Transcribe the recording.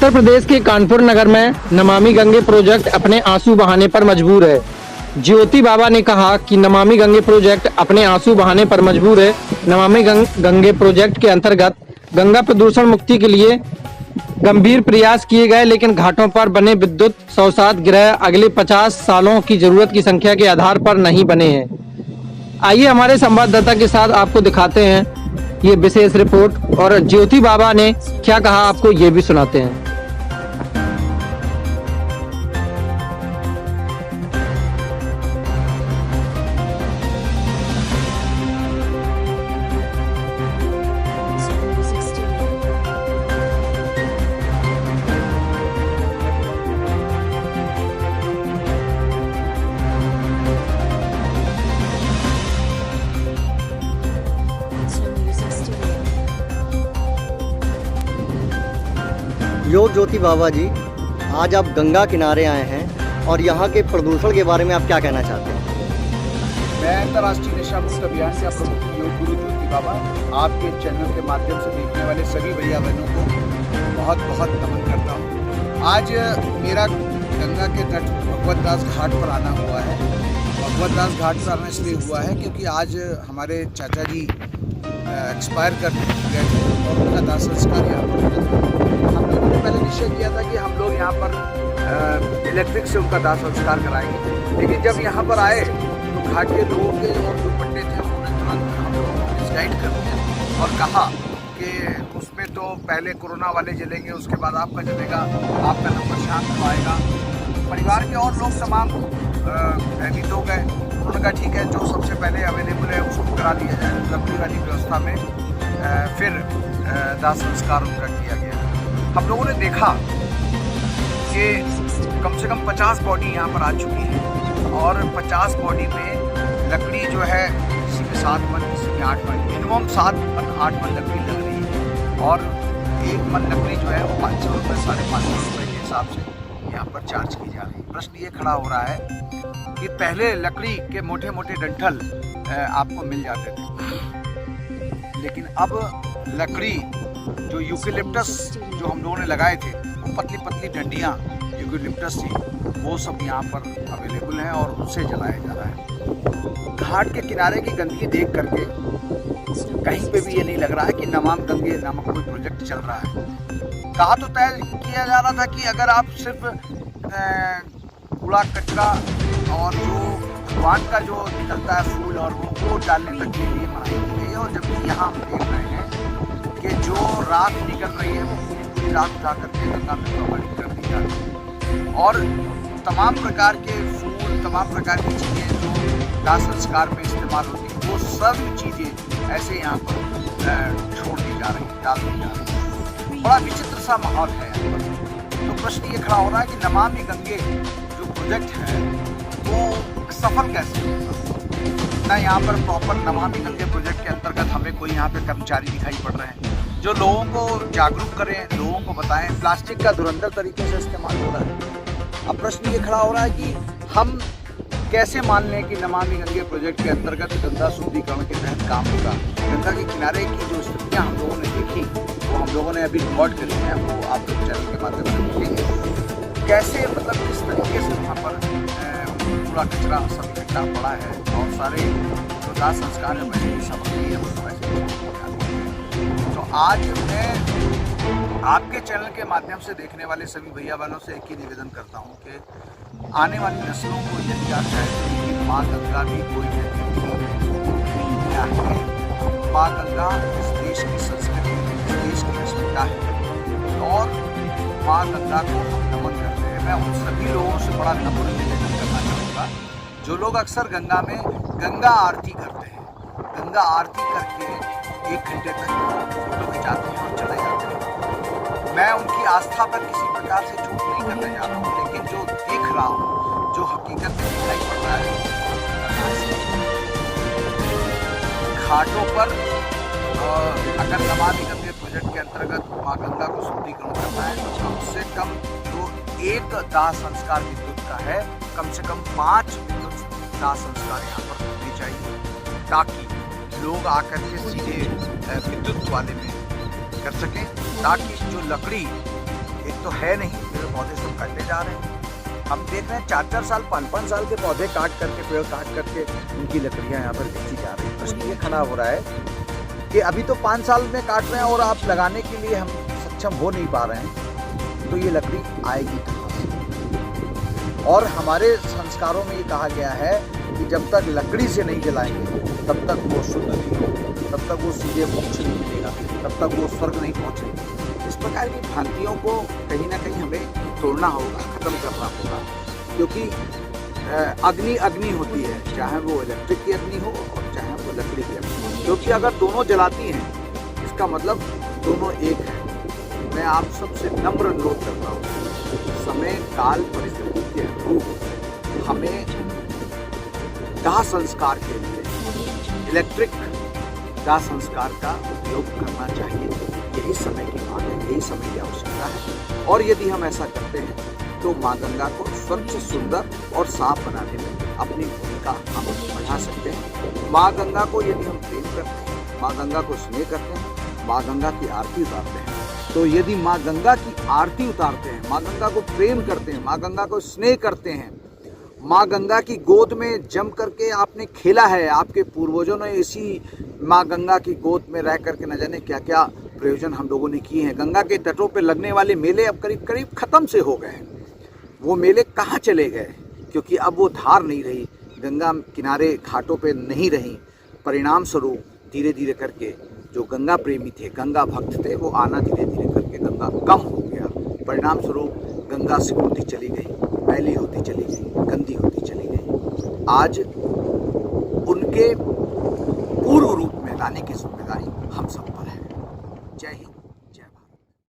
उत्तर प्रदेश के कानपुर नगर में नमामि गंगे प्रोजेक्ट अपने आंसू बहाने पर मजबूर है। ज्योति बाबा ने कहा कि नमामि गंगे प्रोजेक्ट अपने आंसू बहाने पर मजबूर है। नमामि गंगे प्रोजेक्ट के अंतर्गत गंगा प्रदूषण मुक्ति के लिए गंभीर प्रयास किए गए, लेकिन घाटों पर बने विद्युत शौचालय गृह अगले 50 सालों की जरूरत की संख्या के आधार पर नहीं बने हैं। आइए हमारे संवाददाता के साथ आपको दिखाते हैं ये विशेष रिपोर्ट, और ज्योति बाबा ने क्या कहा आपको ये भी सुनाते हैं। यो ज्योति बाबा जी, आज आप गंगा किनारे आए हैं और यहाँ के प्रदूषण के बारे में आप क्या कहना चाहते हैं? मैं अंतर्राष्ट्रीय नशा मुक्त अभियान का प्रमुख योग गुरु ज्योति बाबा आपके चैनल के माध्यम से देखने वाले सभी भैया बहनों को बहुत बहुत नमन करता हूँ। आज मेरा गंगा के तट भगवत दास घाट पर आना हुआ है। भगवत दास घाट पर आना इसलिए हुआ है क्योंकि आज हमारे चाचा जी एक्सपायर कर गए थे और उनका दाह संस्कार यहाँ पर हम लोगों ने पहले निश्चय किया था कि हम लोग यहाँ पर इलेक्ट्रिक से उनका दाह संस्कार कराएंगे, लेकिन जब यहाँ पर आए तो घाट के लोगों के और जो पंडित थे उन्होंने तुरंत हम लोगों को मिसगाइड कर दिया और कहा कि उसमें तो पहले कोरोना वाले जलेंगे, उसके बाद आपका जलेगा, आपका नंबर शांत आएगा। परिवार के और लोग तमाम भयभीत हो गए। उन्होंने कहा ठीक है, जो सबसे पहले अवेलेबल है उसको करा दिया जाए। लकड़ी वाली व्यवस्था में फिर दाह संस्कार उनका किया गया। हम लोगों ने देखा कि कम से कम 50 बॉडी यहाँ पर आ चुकी है और 50 बॉडी में लकड़ी जो है किसी में 7 मन, किसी में 8 मन, मिनिमम 7 मन 8 मन लकड़ी लग रही है और 1 मन लकड़ी जो है वो 500 रुपये 550 रुपये के हिसाब से यहाँ पर चार्ज की जा रही है। प्रश्न ये खड़ा हो रहा है कि पहले लकड़ी के मोटे मोटे डंठल आपको मिल जाते थे, लेकिन अब लकड़ी जो यूकेलिप्टस जो हम लोगों ने लगाए थे, वो पतली पतली डंडियाँ यूकेलिप्टस थी, वो सब यहाँ पर अवेलेबल हैं और उससे जलाया जा रहा है। घाट के किनारे की गंदगी देख करके कहीं पे भी ये नहीं लग रहा है कि नमामि गंगे नामक कोई प्रोजेक्ट चल रहा है। कहा तो तय किया जा रहा था कि अगर आप सिर्फ कूड़ा कचरा और जो भगवान का जो निकलता है फूल और वो डालने तक के लिए मनाई की गई है, और जबकि यहाँ हम देख रहे हैं कि जो राख निकल रही है वो पूरी राख उठा करके गंगा में प्रवाहित कर दी जा रही है और तमाम प्रकार के फूल, तमाम प्रकार की चीज़ें जो दाह संस्कार में इस्तेमाल होती हैं, वो सब चीज़ें ऐसे यहाँ पर छोड़ दी जा रही, डाल दी जा रही। बड़ा विचित्र सा माहौल है यहाँ पर। तो प्रश्न ये खड़ा हो रहा है कि नमामि गंगे जो प्रोजेक्ट है वो सफल कैसे होगा। ना यहाँ पर प्रॉपर नमामि गंगे प्रोजेक्ट के अंतर्गत हमें कोई यहाँ पे कर्मचारी दिखाई पड़ रहे हैं जो लोगों को जागरूक करें, लोगों को बताएं। प्लास्टिक का धुरंधर तरीके से इस्तेमाल हो रहा है। अब प्रश्न ये खड़ा हो रहा है कि हम कैसे मान लें कि नमामि गंगे प्रोजेक्ट के अंतर्गत गंगा शुद्धिकरण के तहत काम होगा। गंगा के किनारे की जो स्थितियाँ हम लोगों ने देखी वो हम लोगों ने अभी रिकॉर्ड करी हैं, वो आप लोग चैनल के माध्यम से देखेंगे कैसे, मतलब किस तरीके से वहाँ पर कूड़ा कचरा सब इकट्ठा पड़ा है और सारे जो दाह संस्कार है वैसे की सामग्री है वो वैसे। तो आज मैं आपके चैनल के माध्यम से देखने वाले सभी भैया बहनों से एक ही निवेदन करता हूँ कि आने वाली नस्लों को यदि आप चाहते हैं कि माँ गंगा भी कोई क्या है, माँ गंगा इस देश की संस्कृति, इस देश की अस्मिता है और माँ गंगा को हम नमन करते हैं। मैं उन सभी लोगों से बड़ा नम्र निवेदन करना चाहूँगा जो लोग अक्सर गंगा में गंगा आरती करते हैं, गंगा आरती करके 1 घंटे तक फोटो खिंचाते हैं और चले जाते हैं। मैं उनकी आस्था पर किसी प्रकार से झूठ नहीं करने जा रहा हूँ, लेकिन जो देख रहा हूँ, जो हकीकत में दिखाई पड़ रहा है, घाटों पर अगर नमामि गंगे प्रोजेक्ट के अंतर्गत माँ गंगा को शुद्धिकरण करना है तो कम से कम जो 1 दाह संस्कार विद्युत का है, कम से कम 5 विद्युत दाह संस्कार यहाँ पर होने चाहिए, ताकि लोग आकर के सीधे विद्युत वाले में कर सकें, ताकि जो लकड़ी एक तो है नहीं, पेड़ पौधे सब कटते जा रहे हैं। हम देख रहे हैं 4-4 साल 5-5 साल के पौधे काट करके, पेड़ काट करके उनकी लकड़ियाँ यहाँ पर बेची जा रही है। प्रश्न ये खड़ा हो रहा है कि अभी तो 5 साल में काट रहे हैं और आप लगाने के लिए हम सक्षम हो नहीं पा रहे हैं, तो ये लकड़ी आएगी कहाँ से? और हमारे संस्कारों में ये कहा गया है कि जब तक लकड़ी से नहीं जलाएंगे तब तक वो शुद्ध नहीं होगा, तब तक वो सीधे मोक्ष नहीं मिलेगा, तब तक वो स्वर्ग नहीं पहुँचेंगे। इस प्रकार की भ्रांतियों को कहीं ना कहीं हमें तोड़ना होगा, खत्म करना होगा, क्योंकि अग्नि अग्नि होती है, चाहे वो इलेक्ट्रिक की अग्नि हो और चाहे वो लकड़ी की अग्नि हो, क्योंकि अगर दोनों जलाती हैं इसका मतलब दोनों एक है। मैं आप सबसे नम्र अनुरोध करता हूँ, समय काल परिस्थिति के अनुरूप हमें दाह संस्कार के लिए इलेक्ट्रिक दाह संस्कार का उपयोग करना चाहिए। यही समय की मांग है, यही समय की आवश्यकता है। और यदि हम ऐसा करते हैं तो माँ गंगा को स्वच्छ, सुंदर और साफ बनाने में अपनी भूमिका हम बढ़ा सकते हैं। माँ गंगा को यदि हम प्रेम करते हैं, माँ गंगा को स्नेह करते हैं, माँ गंगा की आरती उतारते हैं, तो यदि माँ गंगा की आरती उतारते हैं, माँ गंगा को प्रेम करते हैं, माँ गंगा को स्नेह करते हैं, माँ गंगा की गोद में जम करके आपने खेला है, आपके पूर्वजों ने इसी माँ गंगा की गोद में रह करके न जाने क्या क्या प्रयोजन हम लोगों ने किए हैं। गंगा के तटों पे लगने वाले मेले अब करीब करीब खत्म से हो गए हैं। वो मेले कहाँ चले गए? क्योंकि अब वो धार नहीं रही, गंगा किनारे घाटों पे नहीं रही। परिणाम स्वरूप धीरे धीरे करके जो गंगा प्रेमी थे, गंगा भक्त थे, वो आना धीरे धीरे करके गंगा कम हो गया। परिणाम स्वरूप गंगा सिकुड़ती चली गई, मैली होती चली गई, गंदी होती चली गई। आज उनके पूर्व रूप में लाने की जिम्मेदारी हम सब